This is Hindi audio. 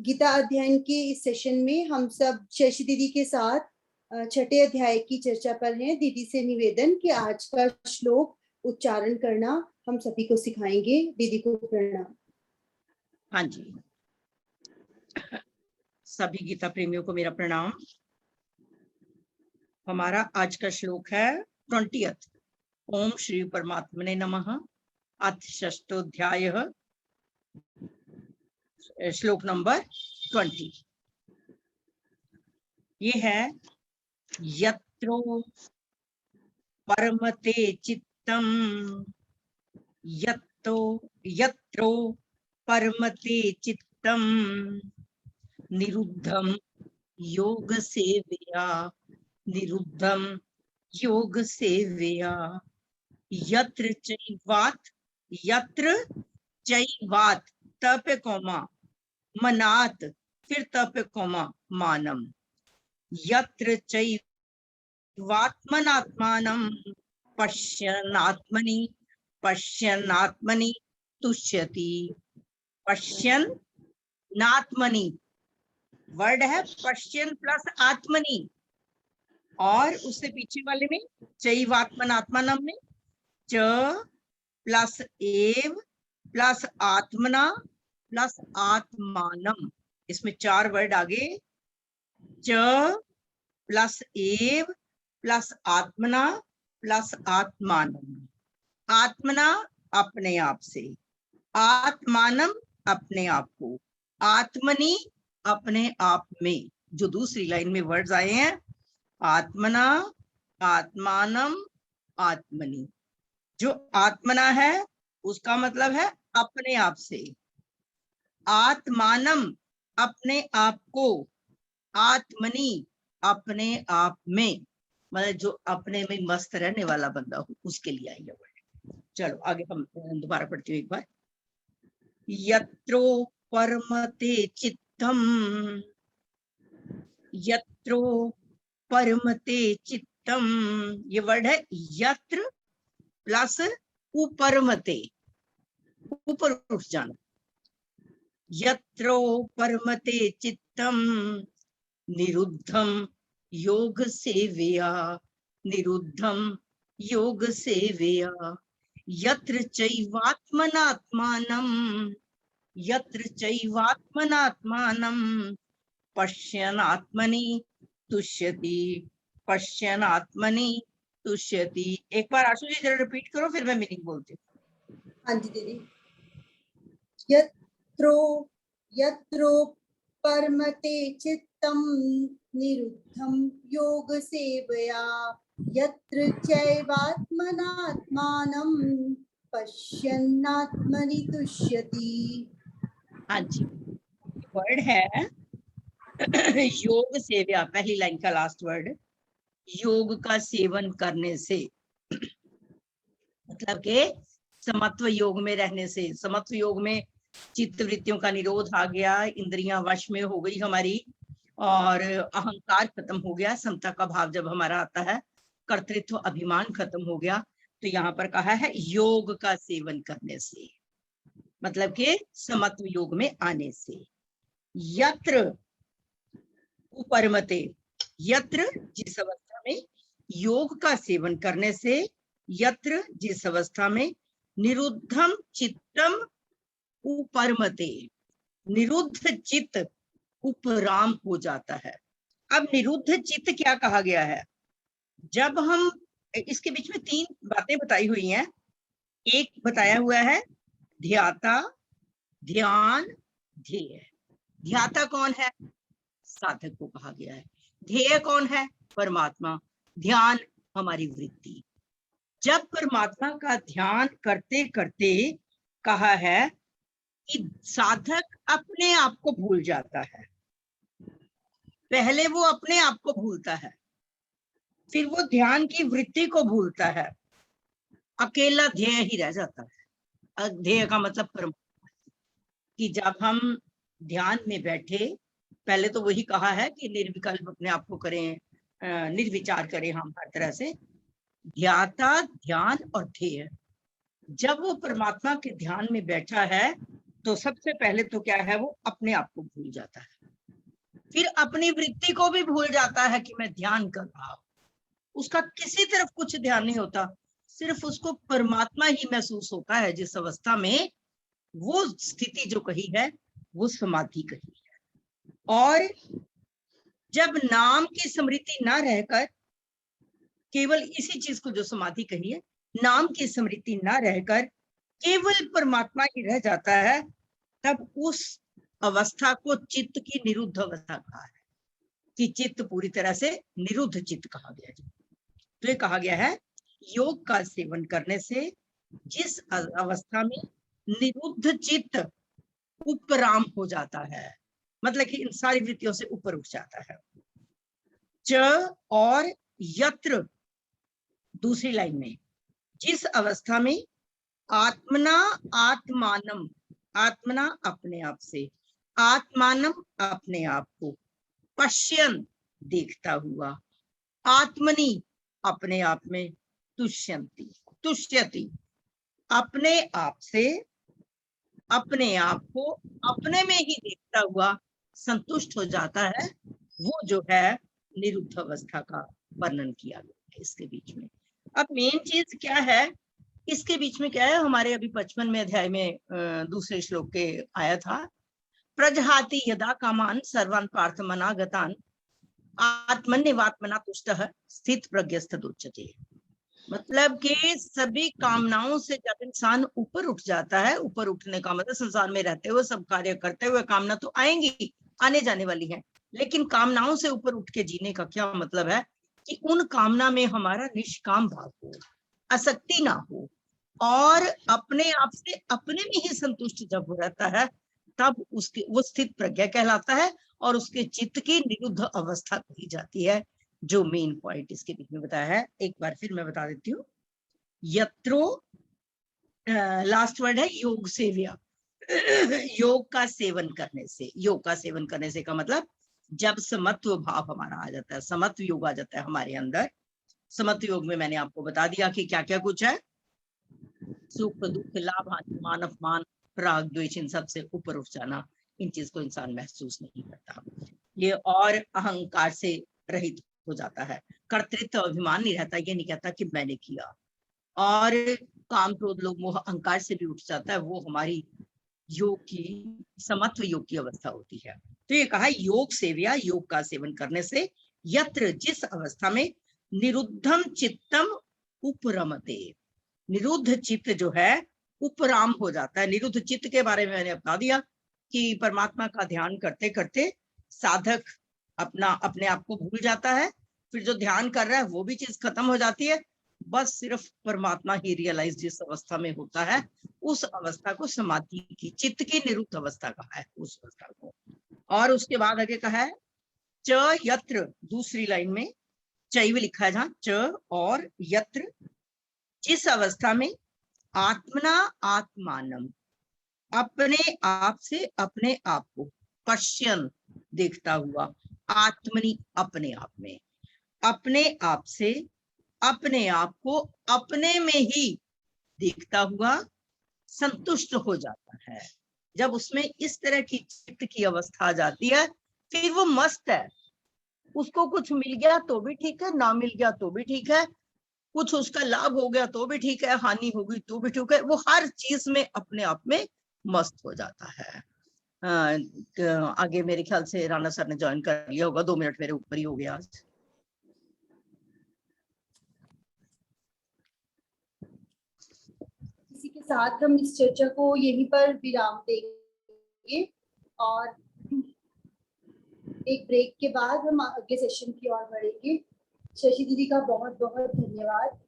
गीता अध्ययन के इस सेशन में हम सब शशि दीदी के साथ छठे अध्याय की चर्चा पर हैं। दीदी से निवेदन कि आज का श्लोक उच्चारण करना हम सभी को सिखाएंगे। दीदी को प्रणाम। हाँ जी, सभी गीता प्रेमियों को मेरा प्रणाम। हमारा आज का श्लोक है 20th। ओम श्री परमात्मने नमः। अथ षष्ठोध्याय, श्लोक नंबर 20। ये है यत्रो परमते चित्तम, यत्रो परमते चित्तम निरुद्धम योग सेवया, निरुद्धम योग सेवया। यत्र चैवात तप कोमा मनात, फिर तप कोमा मानम। यत्र चैवात्मनात्मानं पश्यन्नात्मनि तुष्यति। पश्यन्नात्मनि वर्ड है पश्यन प्लस आत्मनि, और उससे पीछे वाले में चैवात्मनात्मानं में च प्लस एव प्लस आत्मना प्लस आत्मानम। इसमें 4 वर्ड आगे, च प्लस एव प्लस आत्मना प्लस आत्मानम। आत्मना अपने आप से, आत्मानम अपने आप को, आत्मनि अपने आप में। जो दूसरी लाइन में वर्ड्स आए हैं आत्मना, आत्मानम, आत्मनि। जो आत्मना है उसका मतलब है अपने आप से, आत्मानम अपने आप को, आत्मनि अपने आप में, मतलब जो अपने में मस्त रहने वाला बंदा हो उसके लिए आई है वर्ड। चलो आगे हम दोबारा पढ़ते हैं एक बार। यत्रो परमते चित्तम, यत्रो परमते चित्तम, ये वर्ड है यत्र प्लस उपरमते, ऊपर उठ जाना। यत्रो परमते चित्तम निरुद्धम योग सेवया, निरुद्धम योग सेवया। यत्र चैवात्मनात्मानं, यत्र चैवात्मनात्मानं पश्यन्नात्मनि तुष्यति, पश्यन्नात्मनि तुष्यति। एक बार आशु जी जरा रिपीट करो, फिर मैं मीनिंग बोलती हूँ। हाँ जी दीदी। यत्रो परमते चित्तम निरुद्धम योग सेवया, यत्र चैवात्मनात्मानं पश्यन्नात्मनि तुष्यति। हाँ जी, वर्ड है योग सेवया, पहली लाइन का लास्ट वर्ड, योग का सेवन करने से, मतलब के समत्व योग में रहने से। समत्व योग में चित्त वृत्तियों का निरोध आ गया, इंद्रियां वश में हो गई हमारी, और अहंकार खत्म हो गया। समता का भाव जब हमारा आता है, कर्तृत्व अभिमान खत्म हो गया। तो यहाँ पर कहा है योग का सेवन करने से, मतलब के समत्व योग में आने से। यत्र उपरमते, यत्र जिस अवस्था में, योग का सेवन करने से, यत्र जिस अवस्था में, निरुद्धम चित्तम उपरमते, निरुद्ध चित्त उपराम हो जाता है। अब निरुद्ध चित्त क्या कहा गया है? जब हम, इसके बीच में 3 बातें बताई हुई हैं। एक बताया हुआ है ध्याता, ध्यान, ध्येय। ध्याता कौन है? साधक को कहा गया है। ध्येय कौन है? परमात्मा। ध्यान हमारी वृत्ति। जब परमात्मा का ध्यान करते करते कहा है कि साधक अपने आप को भूल जाता है। पहले वो अपने आप को भूलता है, फिर वो ध्यान की वृत्ति को भूलता है, अकेला ध्येय ही रह जाता है। ध्येय का मतलब परमात्मा। कि जब हम ध्य्यान में बैठे, पहले तो वही कहा है कि निर्विकल्प अपने आप को करें, निर्विचार करें हम हर तरह से। ध्याता, ध्यान और ध्येय। जब वो परमात्मा के ध्यान में बैठा है तो सबसे पहले तो क्या है, वो अपने आप को भूल जाता है, फिर अपनी वृत्ति को भी भूल जाता है कि मैं ध्यान कर रहा हूं। उसका किसी तरफ कुछ ध्यान नहीं होता, सिर्फ उसको परमात्मा ही महसूस होता है। जिस अवस्था में वो स्थिति जो कही है वो समाधि कही है। और जब नाम की स्मृति ना रहकर केवल इसी चीज को जो समाधि कही है, नाम की स्मृति ना रहकर केवल परमात्मा ही रह जाता है, तब उस अवस्था को चित्त की निरुद्ध अवस्था कहा है, कि चित्त पूरी तरह से निरुद्ध चित्त कहा गया है। तो ये कहा गया है योग का सेवन करने से जिस अवस्था में निरुद्ध चित्त उपराम हो जाता है, मतलब कि इन सारी वृत्तियों से ऊपर उठ जाता है। च और यत्र, दूसरी लाइन में, जिस अवस्था में आत्मना आत्मानम, आत्मना अपने आप से, आत्मानम अपने आप को, पश्यन देखता हुआ, आत्मनि अपने आप में, तुष्यंति तुष्यति अपने आप से अपने आप को अपने में ही देखता हुआ संतुष्ट हो जाता है, वो जो है निरुद्ध अवस्था का वर्णन किया गया है इसके बीच में। अब मेन चीज क्या है इसके बीच में, क्या है, हमारे अभी 55वें अध्याय में दूसरे श्लोक के आया था, प्रजहाति यदा कामान सर्वान पार्थ मनागतान आत्मन्यवात्मना तुष्टः स्थित प्रज्ञस्थ उच्यते। मतलब कि सभी कामनाओं से जब इंसान ऊपर उठ जाता है, ऊपर उठने का मतलब संसार में रहते हुए सब कार्य करते हुए कामना तो आएंगी, आने जाने वाली है, लेकिन कामनाओं से ऊपर उठ के जीने का क्या मतलब है कि उन कामना में हमारा निष्काम भाव हो, आसक्ति ना हो, और अपने आप से अपने में ही संतुष्ट जब हो रहता है, तब उसके वो स्थित प्रज्ञा कहलाता है, और उसके चित्त की निरुद्ध अवस्था कही जाती है, जो मेन पॉइंट इसके बीच में बताया है। एक बार फिर मैं बता देती हूँ। यत्रो लास्ट वर्ड है योग सेव्या, योग का सेवन करने से, योग का सेवन करने से का मतलब जब समत्व भाव हमारा आ जाता है, समत्व योग आ जाता है हमारे अंदर। समत्व योग में मैंने आपको बता दिया कि क्या क्या कुछ है, सुख दुख लाभ हानि मान अपमान राग द्वेष, इन सबसे ऊपर उठ जाना, इन चीज को इंसान महसूस नहीं करता ये, और अहंकार से रहित हो जाता है, कर्तृत्व अभिमान नहीं रहता, ये नहीं कहता कि मैंने किया, और काम क्रोध लोभ मोह अहंकार से भी उठ जाता है, वो हमारी योग की समत्व योग की अवस्था होती है। तो ये कहा योग सेव्या, योग का सेवन करने से, यत्र जिस अवस्था में निरुद्धम चित्तम उपरमते, निरुद्ध चित्त जो है उपराम हो जाता है। निरुद्ध चित्त के बारे में मैंने बता दिया कि परमात्मा का ध्यान करते करते साधक अपने आप को भूल जाता है, फिर जो ध्यान कर रहा है वो भी चीज खत्म हो जाती है, बस सिर्फ परमात्मा ही रियलाइज जिस अवस्था में होता है, उस अवस्था को समाधि की, चित्त की निरुद्ध अवस्था कहा है उस अवस्था को। और उसके बाद आगे कहा है च यत्र, दूसरी लाइन में चैव लिखा है जहां, च और यत्र, जिस अवस्था में आत्मना आत्मानम, अपने आप से अपने आप को, पश्यन देखता हुआ, आत्मनि अपने आप में, अपने आप से अपने आप को अपने में ही देखता हुआ संतुष्ट हो जाता है। जब उसमें इस तरह की चित्त की अवस्था आ जाती है, फिर वो मस्त है, उसको कुछ मिल गया तो भी ठीक है, ना मिल गया तो भी ठीक है, कुछ उसका लाभ हो गया तो भी ठीक है, हानि हो गई तो भी ठीक है, वो हर चीज में अपने आप में मस्त हो जाता है। आगे मेरे ख्याल से राणा सर ने ज्वाइन कर लिया होगा, 2 मिनट मेरे ऊपर ही हो गया आज। इसी के साथ हम इस चर्चा को यहीं पर विराम देंगे, और एक ब्रेक के बाद हम अगले सेशन की ओर बढ़ेंगे। शशि दीदी का बहुत बहुत धन्यवाद।